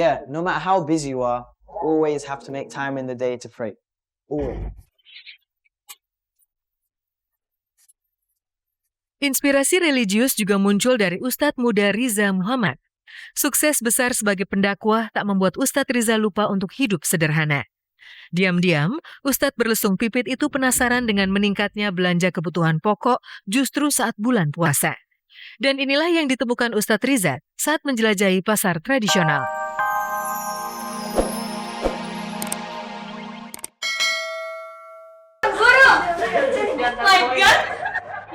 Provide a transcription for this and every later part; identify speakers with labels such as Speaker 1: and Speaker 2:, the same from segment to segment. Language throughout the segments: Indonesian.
Speaker 1: Yeah, no matter how busy you are, always have to make time in the day to pray. Always.
Speaker 2: Inspirasi religius juga muncul dari Ustadz muda Riza Muhammad. Sukses besar sebagai pendakwah tak membuat Ustadz Riza lupa untuk hidup sederhana. Diam-diam, Ustadz berlesung pipit itu penasaran dengan meningkatnya belanja kebutuhan pokok justru saat bulan puasa. Dan inilah yang ditemukan Ustadz Riza saat menjelajahi pasar tradisional.
Speaker 3: My God,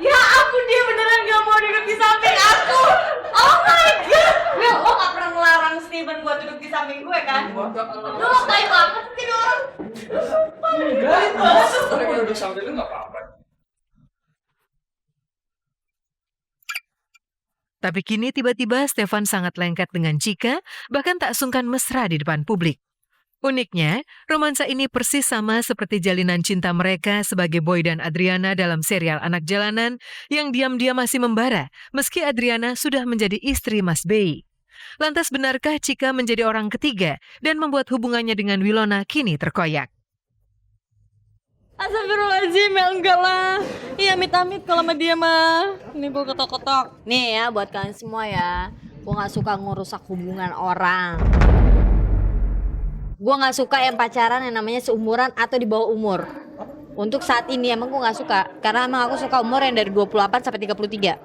Speaker 3: ya ampun dia beneran gak mau duduk di samping aku. Oh my God, Will, lo gak pernah ngelarang Steven buat duduk di samping gue kan? Lo baik banget sih dong.
Speaker 4: Baik banget, kalau gue duduk samping lu gak apa-apa.
Speaker 2: Tapi kini tiba-tiba Stefan sangat lengket dengan Chika, bahkan tak sungkan mesra di depan publik. Uniknya, romansa ini persis sama seperti jalinan cinta mereka sebagai Boy dan Adriana dalam serial Anak Jalanan yang diam-diam masih membara meski Adriana sudah menjadi istri Mas Bei. Lantas benarkah Chika menjadi orang ketiga dan membuat hubungannya dengan Wilona kini terkoyak?
Speaker 3: Astagfirullahaladzim, ya enggak lah. Iya, amit-amit kalau sama dia mah. Ini gue ketok-ketok.
Speaker 5: Nih ya buat kalian semua ya, gue gak suka ngerusak hubungan orang. Gue gak suka yang pacaran yang namanya seumuran atau di bawah umur. Untuk saat ini emang gue gak suka, karena emang aku suka umur yang dari 28 sampai 33.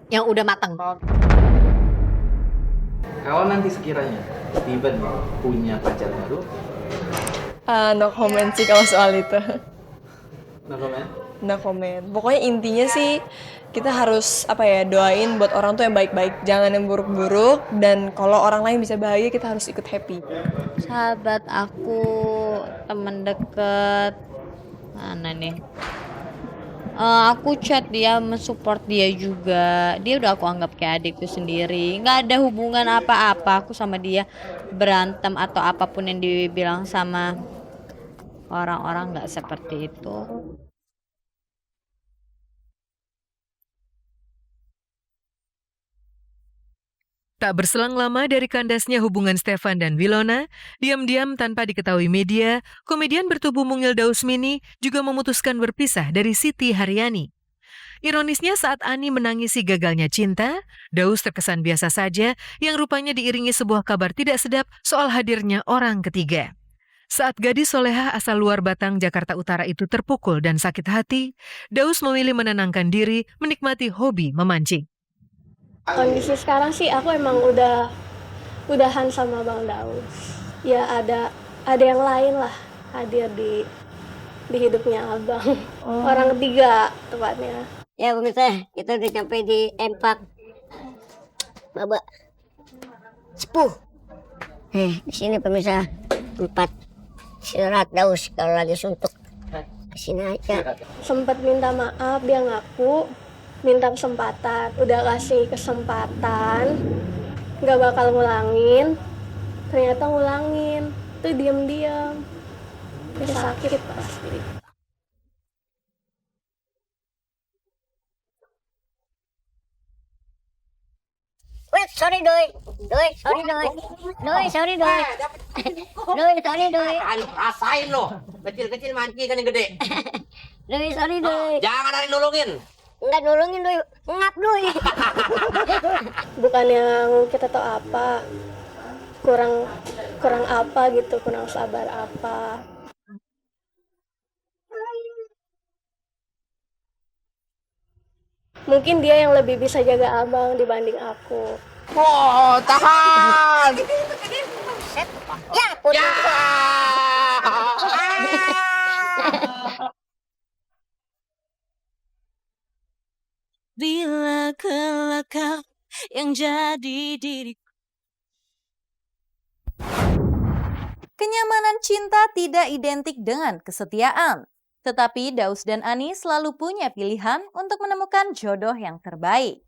Speaker 5: Yang udah mateng.
Speaker 4: Kalau nanti sekiranya Steven punya pacar baru,
Speaker 3: No comment sih kalau soal itu.
Speaker 4: no comment?
Speaker 3: No comment. Pokoknya intinya sih kita harus doain buat orang tuh yang baik-baik, jangan yang buruk-buruk, dan kalau orang lain bisa bahagia kita harus ikut happy.
Speaker 5: Sahabat aku, temen deket, mana nih? Aku chat dia, mensupport dia juga. Dia udah aku anggap kayak adikku sendiri. Nggak ada hubungan apa-apa aku sama dia berantem atau apapun yang dibilang sama orang-orang nggak seperti itu.
Speaker 2: Tak berselang lama dari kandasnya hubungan Stefan dan Wilona, diam-diam tanpa diketahui media, komedian bertubuh mungil Daus Mini juga memutuskan berpisah dari Siti Haryani. Ironisnya saat Ani menangisi gagalnya cinta, Daus terkesan biasa saja yang rupanya diiringi sebuah kabar tidak sedap soal hadirnya orang ketiga. Saat gadis soleha asal luar Batang, Jakarta Utara itu terpukul dan sakit hati, Daus memilih menenangkan diri menikmati hobi memancing.
Speaker 6: Kondisi sekarang sih aku emang udahan sama Bang Daus. Ya ada yang lain lah hadir di hidupnya Abang. Orang ketiga tepatnya.
Speaker 7: Ya pemirsa, kita udah sampai di Empat Babak Sepuh. Di sini pemirsa tempat istirahat Daus kalau lagi suntuk. Kesini aja.
Speaker 6: Sempat minta maaf, dia ngaku minta kesempatan, udah kasih kesempatan, nggak bakal ngulangin, ternyata ngulangin, tuh diam-diam, bisa sakit pasti.
Speaker 7: Wait, sorry doi, sorry doi, sorry doi, sorry doi.
Speaker 8: Rasain lo, kecil-kecil manci kan yang gede.
Speaker 7: Doi, sorry doi.
Speaker 8: Jangan ada yang nolongin.
Speaker 7: Enggak nolongin doi, ngap doi.
Speaker 6: Bukan yang kita tahu apa, kurang apa gitu, kurang sabar apa. Mungkin dia yang lebih bisa jaga Abang dibanding aku.
Speaker 8: Oh, tahan.
Speaker 7: Ya, putus.
Speaker 8: Ya.
Speaker 3: Bila kelak kau yang jadi diriku.
Speaker 9: Kenyamanan cinta tidak identik dengan kesetiaan. Tetapi Daus dan Ani selalu punya pilihan untuk menemukan jodoh yang terbaik.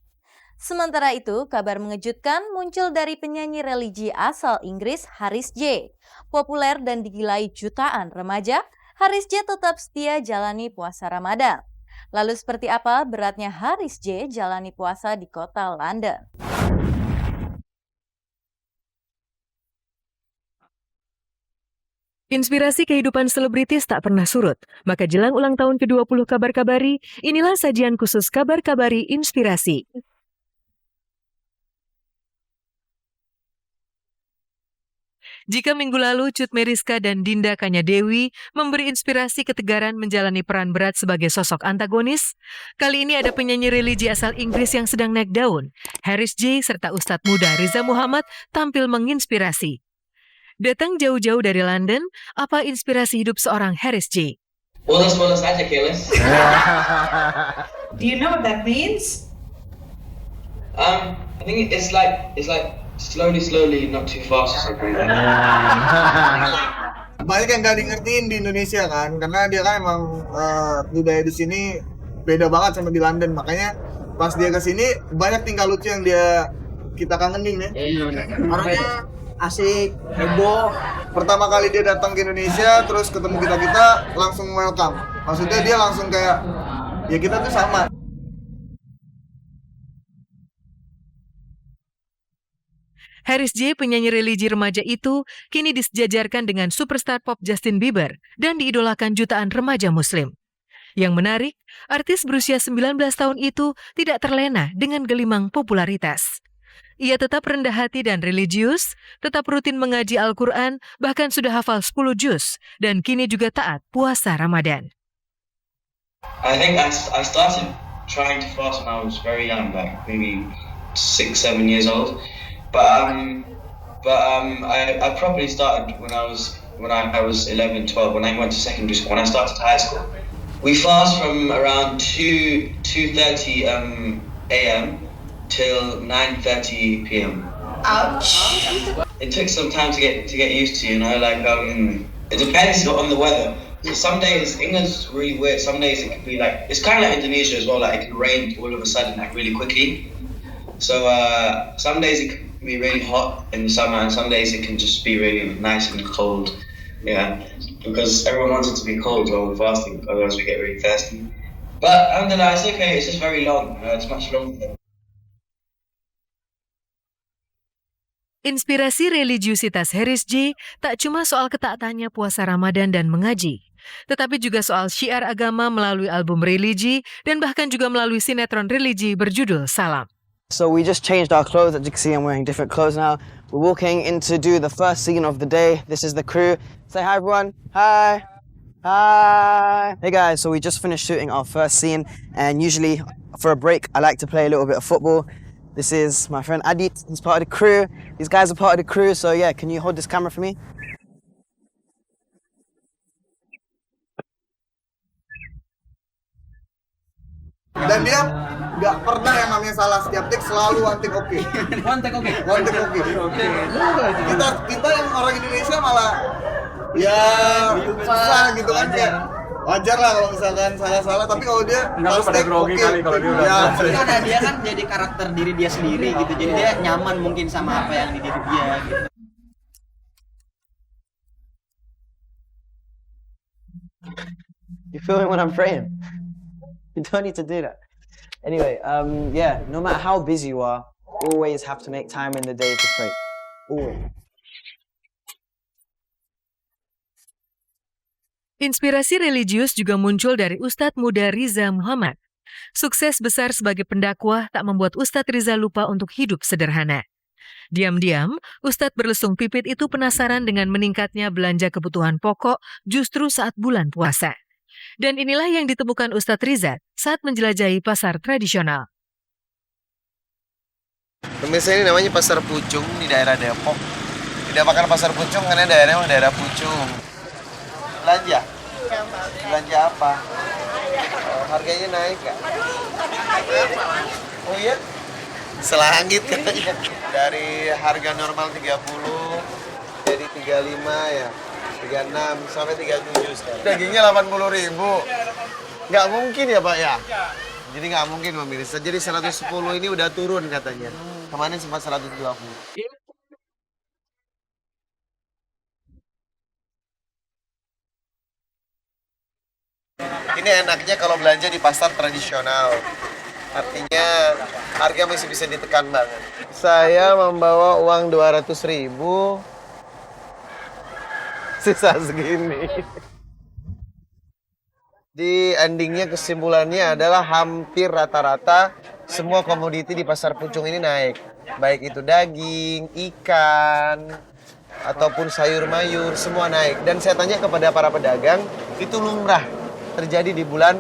Speaker 9: Sementara itu, kabar mengejutkan muncul dari penyanyi religi asal Inggris Haris J. Populer dan digilai jutaan remaja, Haris J tetap setia jalani puasa Ramadan. Lalu seperti apa beratnya Haris J jalani puasa di kota London?
Speaker 2: Inspirasi kehidupan selebritis tak pernah surut. Maka jelang ulang tahun ke-20 Kabar Kabari, inilah sajian khusus Kabar Kabari Inspirasi. Jika minggu lalu Cut Meriska dan Dinda Kanya Dewi memberi inspirasi ketegaran menjalani peran berat sebagai sosok antagonis, kali ini ada penyanyi religi asal Inggris yang sedang naik daun. Harris J serta Ustadz muda Riza Muhammad tampil menginspirasi. Datang jauh-jauh dari London, apa inspirasi hidup seorang Harris J?
Speaker 4: Bolas aja, Keles.
Speaker 3: Do you know what that means?
Speaker 4: I think it's like slowly, not too fast or something.
Speaker 10: Banyak yang gak ngertiin di Indonesia kan, karena dia kan emang budaya di sini beda banget sama di London. Makanya pas dia kesini banyak tingkah lucu yang kita kangenin ya. Orangnya asik, heboh. Pertama kali dia datang ke Indonesia, terus ketemu kita langsung welcome. Maksudnya dia langsung kayak, ya kita tuh sama.
Speaker 2: Harris J, penyanyi religi remaja itu, kini disejajarkan dengan superstar pop Justin Bieber dan diidolakan jutaan remaja muslim. Yang menarik, artis berusia 19 tahun itu tidak terlena dengan gelimang popularitas. Ia tetap rendah hati dan religius, tetap rutin mengaji Al-Quran, bahkan sudah hafal 10 juz, dan kini juga taat puasa Ramadan.
Speaker 4: I think I started trying to fast when I was very young, like maybe 6-7 years old. But I properly started when I was 11, 12, when I went to secondary school, when I started high school. We fast from around 2:30 a.m. till 9:30 p.m.
Speaker 3: Ouch.
Speaker 4: It took some time to get used to, you know, like it depends on the weather. Some days England's really weird. Some days it could be like, it's kind of like Indonesia as well, like it can rain all of a sudden like really quickly. So some days it can be really hot in the summer, and some days it can just be really nice and cold. Yeah, because everyone wants it to be cold while we're fasting, otherwise we get really thirsty. But alhamdulillah, it's okay. It's just very long. It's much longer.
Speaker 2: Inspirasi religiusitas Harris J tak cuma soal ketaatannya puasa Ramadan dan mengaji, tetapi juga soal syiar agama melalui album religi dan bahkan juga melalui sinetron religi berjudul Salam.
Speaker 1: So we just changed our clothes. As you can see, I'm wearing different clothes now. We're walking in to do the first scene of the day. This is the crew. Say hi, everyone. Hi. Hi. Hey, guys. So we just finished shooting our first scene. And usually, for a break, I like to play a little bit of football. This is my friend Adit. He's part of the crew. These guys are part of the crew. So, yeah, can you hold this camera for me?
Speaker 10: Dan dia nggak pernah yang namanya salah, setiap take selalu one take oke.
Speaker 8: One take oke.
Speaker 10: One take oke. Kita yang orang Indonesia malah ya susah gitu kan ya. Wajar lah kalau misalkan salah-salah, tapi kalau dia
Speaker 8: nggak pada grogi kali kalau dia udah.
Speaker 10: Ya,
Speaker 8: karena dia kan jadi karakter diri dia sendiri gitu, jadi dia nyaman mungkin sama apa yang di diri dia gitu.
Speaker 1: You feel me when I'm praying? You don't need to do that. Anyway, yeah, no matter how busy you are, always have to make time in the day to pray. Always.
Speaker 2: Inspirasi religius juga muncul dari Ustadz muda Riza Muhammad. Sukses besar sebagai pendakwah tak membuat Ustadz Riza lupa untuk hidup sederhana. Diam-diam, Ustadz berlesung pipit itu penasaran dengan meningkatnya belanja kebutuhan pokok justru saat bulan puasa. Dan inilah yang ditemukan Ustadz Riza saat menjelajahi pasar tradisional.
Speaker 11: Pemirsa, ini namanya Pasar Pucung di daerah Depok. Tidak makan Pasar Pucung karena daerahnya daerah Pucung. Belanja? Belanja apa? Harganya naik nggak? Oh iya? Selangit katanya. Dari harga normal 30 jadi 35 ya. 36 sampai 37 sekarang. Dagingnya 80.000. Nggak mungkin ya Pak ya? Jadi nggak mungkin pemirsa. Jadi 110 ini udah turun katanya. Kemarin sempat 120. Ini enaknya kalau belanja di pasar tradisional. Artinya harga masih bisa ditekan banget. Saya membawa uang 200.000. Sisa segini. Di endingnya kesimpulannya adalah hampir rata-rata semua komoditi di pasar Pucung ini naik. Baik itu daging, ikan, ataupun sayur mayur, semua naik. Dan saya tanya kepada para pedagang, itu lumrah terjadi di bulan